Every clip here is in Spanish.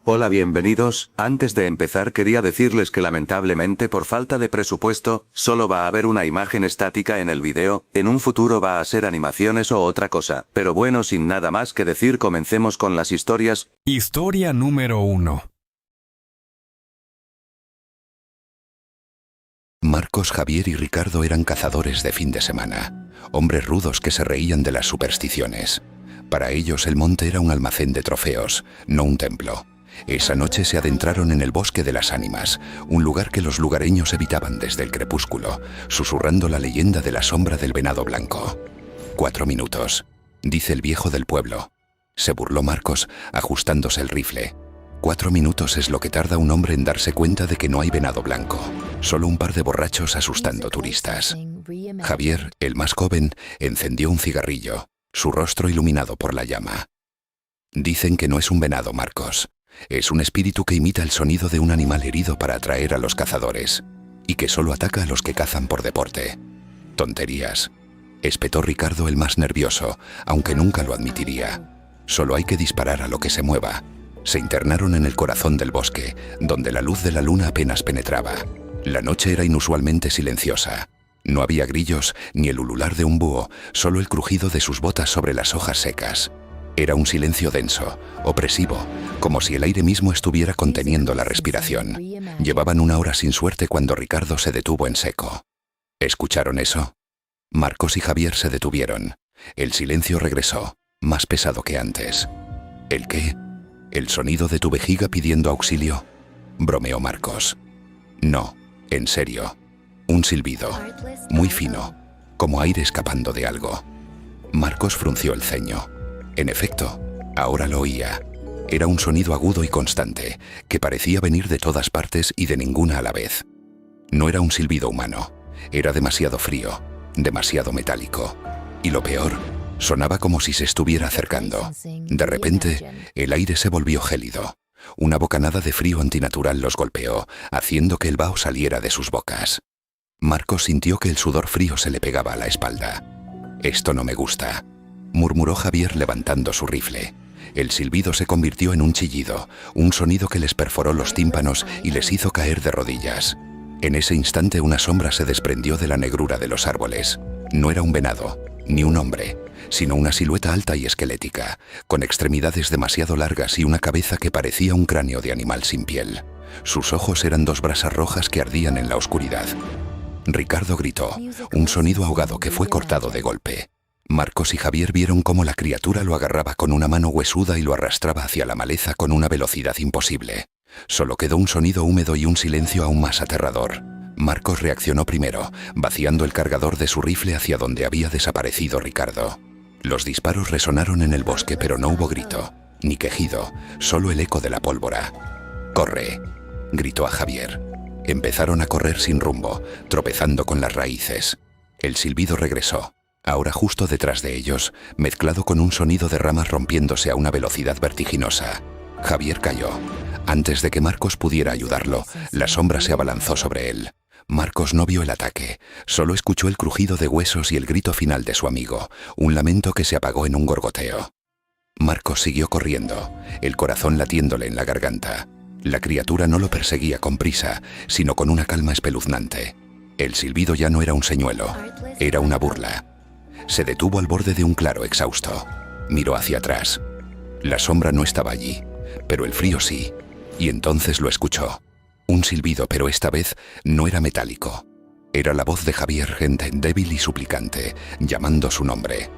Hola, bienvenidos. Antes de empezar quería decirles que lamentablemente por falta de presupuesto, solo va a haber una imagen estática en el video, en un futuro va a ser animaciones o otra cosa. Pero bueno, sin nada más que decir, comencemos con las historias. Historia número 1. Marcos, Javier y Ricardo eran cazadores de fin de semana, hombres rudos que se reían de las supersticiones. Para ellos el monte era un almacén de trofeos, no un templo. Esa noche se adentraron en el bosque de las ánimas, un lugar que los lugareños evitaban desde el crepúsculo, susurrando la leyenda de la sombra del venado blanco. 4 minutos, dice el viejo del pueblo. Se burló Marcos, ajustándose el rifle. 4 minutos es lo que tarda un hombre en darse cuenta de que no hay venado blanco, solo un par de borrachos asustando turistas. Javier, el más joven, encendió un cigarrillo, su rostro iluminado por la llama. Dicen que no es un venado, Marcos. Es un espíritu que imita el sonido de un animal herido para atraer a los cazadores, y que solo ataca a los que cazan por deporte. Tonterías, espetó Ricardo, el más nervioso, aunque nunca lo admitiría. Solo hay que disparar a lo que se mueva. Se internaron en el corazón del bosque, donde la luz de la luna apenas penetraba. La noche era inusualmente silenciosa. No había grillos ni el ulular de un búho, solo el crujido de sus botas sobre las hojas secas. Era un silencio denso, opresivo, como si el aire mismo estuviera conteniendo la respiración. Llevaban 1 hora sin suerte cuando Ricardo se detuvo en seco. ¿Escucharon eso? Marcos y Javier se detuvieron. El silencio regresó, más pesado que antes. ¿El qué? ¿El sonido de tu vejiga pidiendo auxilio? Bromeó Marcos. No, en serio. Un silbido, muy fino, como aire escapando de algo. Marcos frunció el ceño. En efecto, ahora lo oía. Era un sonido agudo y constante, que parecía venir de todas partes y de ninguna a la vez. No era un silbido humano, era demasiado frío, demasiado metálico. Y lo peor, sonaba como si se estuviera acercando. De repente, el aire se volvió gélido. Una bocanada de frío antinatural los golpeó, haciendo que el vaho saliera de sus bocas. Marcos sintió que el sudor frío se le pegaba a la espalda. «Esto no me gusta», murmuró Javier levantando su rifle. El silbido se convirtió en un chillido, un sonido que les perforó los tímpanos y les hizo caer de rodillas. En ese instante una sombra se desprendió de la negrura de los árboles. No era un venado, ni un hombre, sino una silueta alta y esquelética, con extremidades demasiado largas y una cabeza que parecía un cráneo de animal sin piel. Sus ojos eran 2 brasas rojas que ardían en la oscuridad. Ricardo gritó, un sonido ahogado que fue cortado de golpe. Marcos y Javier vieron cómo la criatura lo agarraba con una mano huesuda y lo arrastraba hacia la maleza con una velocidad imposible. Solo quedó un sonido húmedo y un silencio aún más aterrador. Marcos reaccionó primero, vaciando el cargador de su rifle hacia donde había desaparecido Ricardo. Los disparos resonaron en el bosque, pero no hubo grito, ni quejido, solo el eco de la pólvora. «¡Corre!», gritó a Javier. Empezaron a correr sin rumbo, tropezando con las raíces. El silbido regresó, ahora justo detrás de ellos, mezclado con un sonido de ramas rompiéndose a una velocidad vertiginosa. Javier cayó. Antes de que Marcos pudiera ayudarlo, la sombra se abalanzó sobre él. Marcos no vio el ataque, solo escuchó el crujido de huesos y el grito final de su amigo, un lamento que se apagó en un gorgoteo. Marcos siguió corriendo, el corazón latiéndole en la garganta. La criatura no lo perseguía con prisa, sino con una calma espeluznante. El silbido ya no era un señuelo, era una burla. Se detuvo al borde de un claro exhausto. Miró hacia atrás. La sombra no estaba allí, pero el frío sí, y entonces lo escuchó. Un silbido, pero esta vez no era metálico. Era la voz de Javier, gente débil y suplicante, llamando su nombre.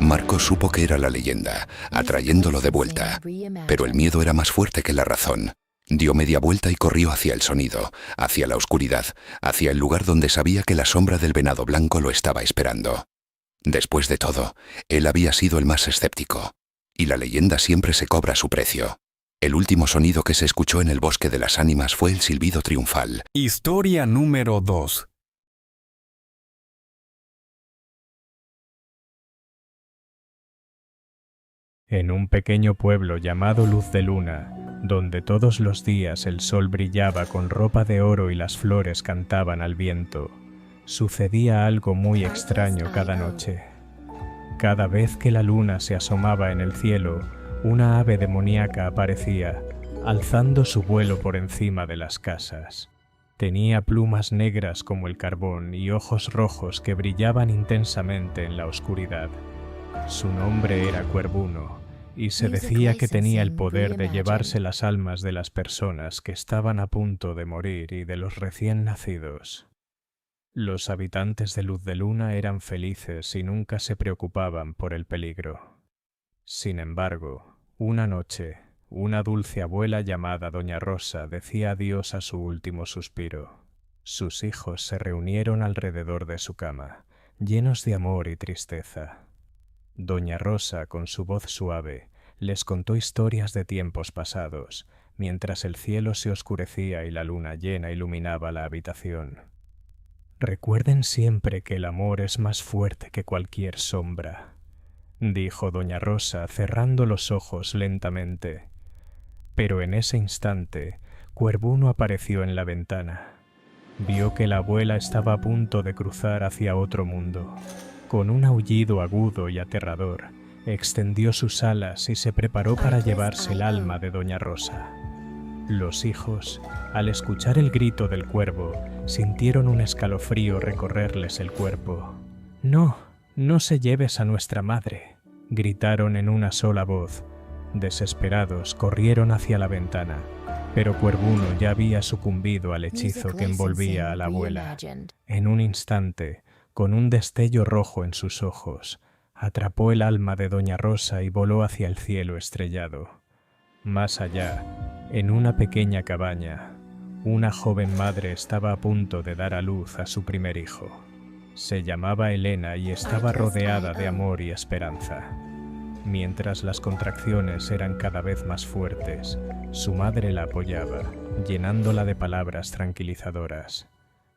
Marcos supo que era la leyenda, atrayéndolo de vuelta, pero el miedo era más fuerte que la razón. Dio media vuelta y corrió hacia el sonido, hacia la oscuridad, hacia el lugar donde sabía que la sombra del venado blanco lo estaba esperando. Después de todo, él había sido el más escéptico, y la leyenda siempre se cobra su precio. El último sonido que se escuchó en el bosque de las ánimas fue el silbido triunfal. Historia número 2. En un pequeño pueblo llamado Luz de Luna, donde todos los días el sol brillaba con ropa de oro y las flores cantaban al viento, sucedía algo muy extraño cada noche. Cada vez que la luna se asomaba en el cielo, una ave demoníaca aparecía, alzando su vuelo por encima de las casas. Tenía plumas negras como el carbón y ojos rojos que brillaban intensamente en la oscuridad. Su nombre era Cuervuno, y se decía que tenía el poder de llevarse las almas de las personas que estaban a punto de morir y de los recién nacidos. Los habitantes de Luz de Luna eran felices y nunca se preocupaban por el peligro. Sin embargo, una noche, una dulce abuela llamada Doña Rosa decía adiós a su último suspiro. Sus hijos se reunieron alrededor de su cama, llenos de amor y tristeza. Doña Rosa, con su voz suave, les contó historias de tiempos pasados, mientras el cielo se oscurecía y la luna llena iluminaba la habitación. «Recuerden siempre que el amor es más fuerte que cualquier sombra», dijo Doña Rosa, cerrando los ojos lentamente. Pero en ese instante, Cuervuno apareció en la ventana. Vio que la abuela estaba a punto de cruzar hacia otro mundo. Con un aullido agudo y aterrador, extendió sus alas y se preparó para llevarse el alma de Doña Rosa. Los hijos, al escuchar el grito del cuervo, sintieron un escalofrío recorrerles el cuerpo. «No, no se lleves a nuestra madre», gritaron en una sola voz. Desesperados, corrieron hacia la ventana, pero Cuervuno ya había sucumbido al hechizo que envolvía a la abuela. En un instante, con un destello rojo en sus ojos, atrapó el alma de Doña Rosa y voló hacia el cielo estrellado. Más allá, en una pequeña cabaña, una joven madre estaba a punto de dar a luz a su primer hijo. Se llamaba Elena y estaba rodeada de amor y esperanza. Mientras las contracciones eran cada vez más fuertes, su madre la apoyaba, llenándola de palabras tranquilizadoras.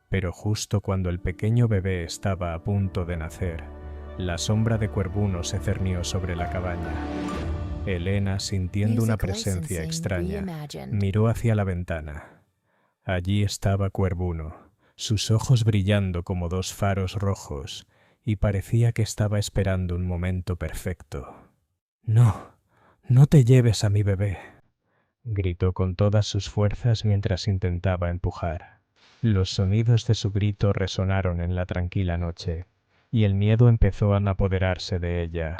Pero justo cuando el pequeño bebé estaba a punto de nacer, la sombra de Cuervuno se cernió sobre la cabaña. Elena, sintiendo una presencia extraña, miró hacia la ventana. Allí estaba Cuervuno, sus ojos brillando como dos faros rojos, y parecía que estaba esperando un momento perfecto. «No, no te lleves a mi bebé», gritó con todas sus fuerzas mientras intentaba empujar. Los sonidos de su grito resonaron en la tranquila noche, y el miedo empezó a apoderarse de ella.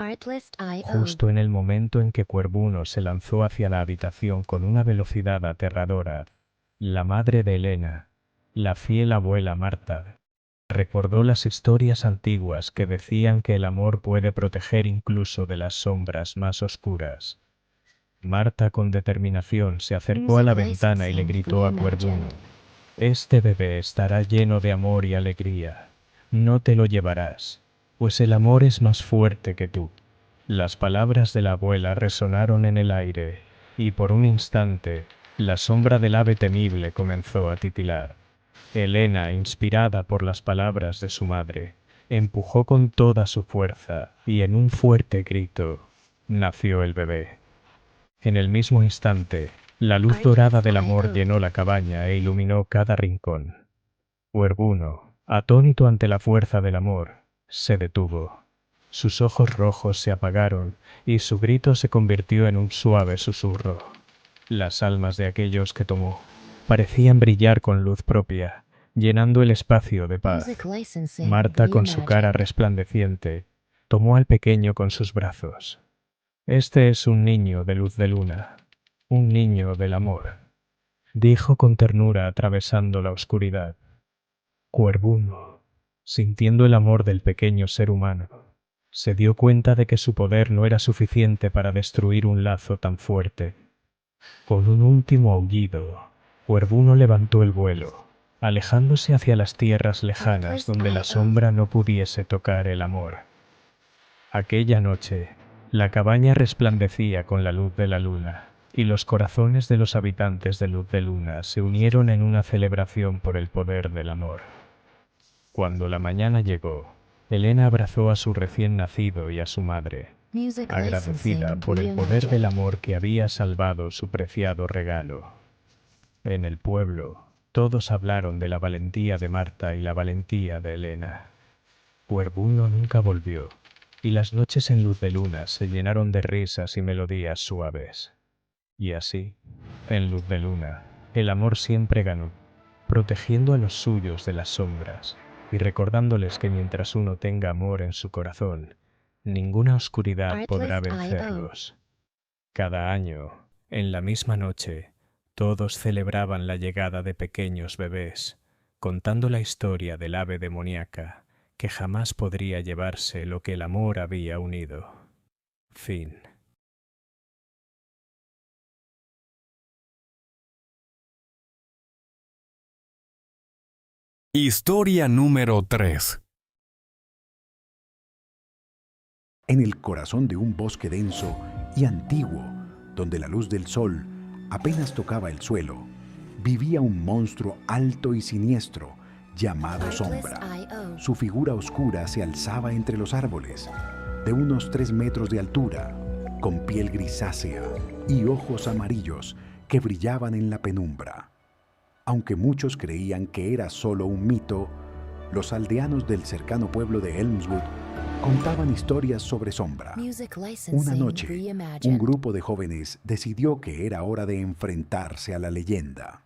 Justo en el momento en que Cuervuno se lanzó hacia la habitación con una velocidad aterradora, la madre de Elena, la fiel abuela Marta, recordó las historias antiguas que decían que el amor puede proteger incluso de las sombras más oscuras. Marta, con determinación, se acercó a la ventana y le gritó a Cuervuno: «Este bebé estará lleno de amor y alegría. No te lo llevarás, pues el amor es más fuerte que tú». Las palabras de la abuela resonaron en el aire, y por un instante, la sombra del ave temible comenzó a titilar. Elena, inspirada por las palabras de su madre, empujó con toda su fuerza, y en un fuerte grito, nació el bebé. En el mismo instante, la luz dorada del amor llenó la cabaña e iluminó cada rincón. Cuervuno, atónito ante la fuerza del amor, se detuvo. Sus ojos rojos se apagaron, y su grito se convirtió en un suave susurro. Las almas de aquellos que tomó parecían brillar con luz propia, llenando el espacio de paz. Marta, con su cara resplandeciente, tomó al pequeño con sus brazos. «Este es un niño de Luz de Luna, un niño del amor», dijo con ternura atravesando la oscuridad. Cuervuno, sintiendo el amor del pequeño ser humano, se dio cuenta de que su poder no era suficiente para destruir un lazo tan fuerte. Con un último aullido, Cuervuno levantó el vuelo, alejándose hacia las tierras lejanas donde la sombra no pudiese tocar el amor. Aquella noche, la cabaña resplandecía con la luz de la luna, y los corazones de los habitantes de Luz de Luna se unieron en una celebración por el poder del amor. Cuando la mañana llegó, Elena abrazó a su recién nacido y a su madre, agradecida por el poder del amor que había salvado su preciado regalo. En el pueblo, todos hablaron de la valentía de Marta y la valentía de Elena. Cuervuno nunca volvió, y las noches en Luz de Luna se llenaron de risas y melodías suaves. Y así, en Luz de Luna, el amor siempre ganó, protegiendo a los suyos de las sombras y recordándoles que mientras uno tenga amor en su corazón, ninguna oscuridad podrá vencerlos. Cada año, en la misma noche, todos celebraban la llegada de pequeños bebés, contando la historia del ave demoníaca que jamás podría llevarse lo que el amor había unido. Fin. Historia número 3. En el corazón de un bosque denso y antiguo, donde la luz del sol apenas tocaba el suelo, vivía un monstruo alto y siniestro llamado Sombra. Su figura oscura se alzaba entre los árboles, de unos 3 metros de altura, con piel grisácea y ojos amarillos que brillaban en la penumbra. Aunque muchos creían que era solo un mito, los aldeanos del cercano pueblo de Elmswood contaban historias sobre Sombra. Una noche, un grupo de jóvenes decidió que era hora de enfrentarse a la leyenda.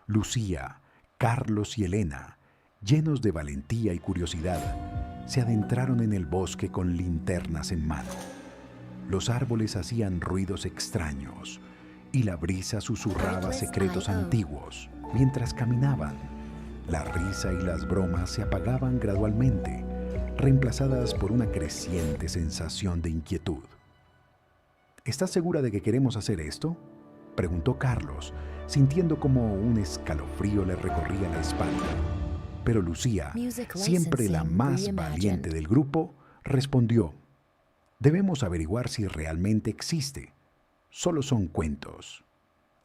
Lucía, Carlos y Elena, llenos de valentía y curiosidad, se adentraron en el bosque con linternas en mano. Los árboles hacían ruidos extraños y la brisa susurraba secretos antiguos. Mientras caminaban, la risa y las bromas se apagaban gradualmente, reemplazadas por una creciente sensación de inquietud. ¿Estás segura de que queremos hacer esto?, preguntó Carlos, sintiendo como un escalofrío le recorría la espalda. Pero Lucía, siempre la más valiente del grupo, respondió: debemos averiguar si realmente existe. Solo son cuentos.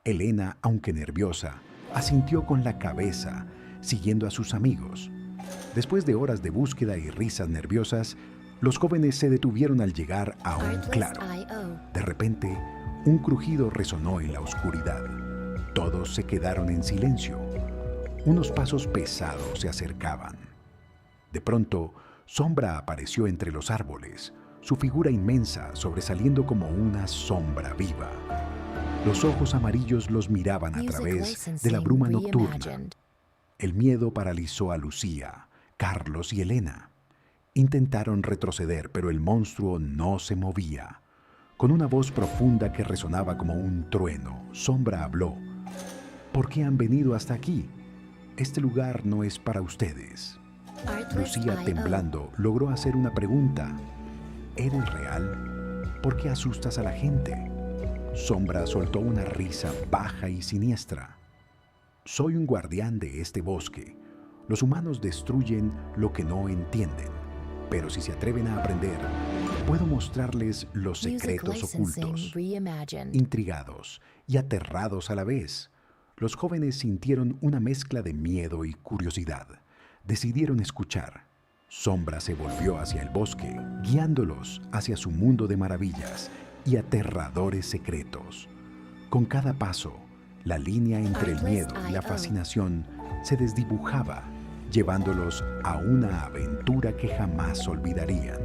Elena, aunque nerviosa, asintió con la cabeza, siguiendo a sus amigos. Después de horas de búsqueda y risas nerviosas, los jóvenes se detuvieron al llegar a un claro. De repente, un crujido resonó en la oscuridad. Todos se quedaron en silencio. Unos pasos pesados se acercaban. De pronto, Sombra apareció entre los árboles, su figura inmensa sobresaliendo como una sombra viva. Los ojos amarillos los miraban a través de la bruma nocturna. El miedo paralizó a Lucía, Carlos y Elena. Intentaron retroceder, pero el monstruo no se movía. Con una voz profunda que resonaba como un trueno, Sombra habló: ¿por qué han venido hasta aquí? Este lugar no es para ustedes. Lucía, temblando, logró hacer una pregunta: ¿eres real? ¿Por qué asustas a la gente? Sombra soltó una risa baja y siniestra. Soy un guardián de este bosque. Los humanos destruyen lo que no entienden, pero si se atreven a aprender, puedo mostrarles los secretos ocultos. Intrigados y aterrados a la vez, los jóvenes sintieron una mezcla de miedo y curiosidad. Decidieron escuchar. Sombra se volvió hacia el bosque, guiándolos hacia su mundo de maravillas y aterradores secretos. Con cada paso, la línea entre el miedo y la fascinación se desdibujaba, llevándolos a una aventura que jamás olvidarían.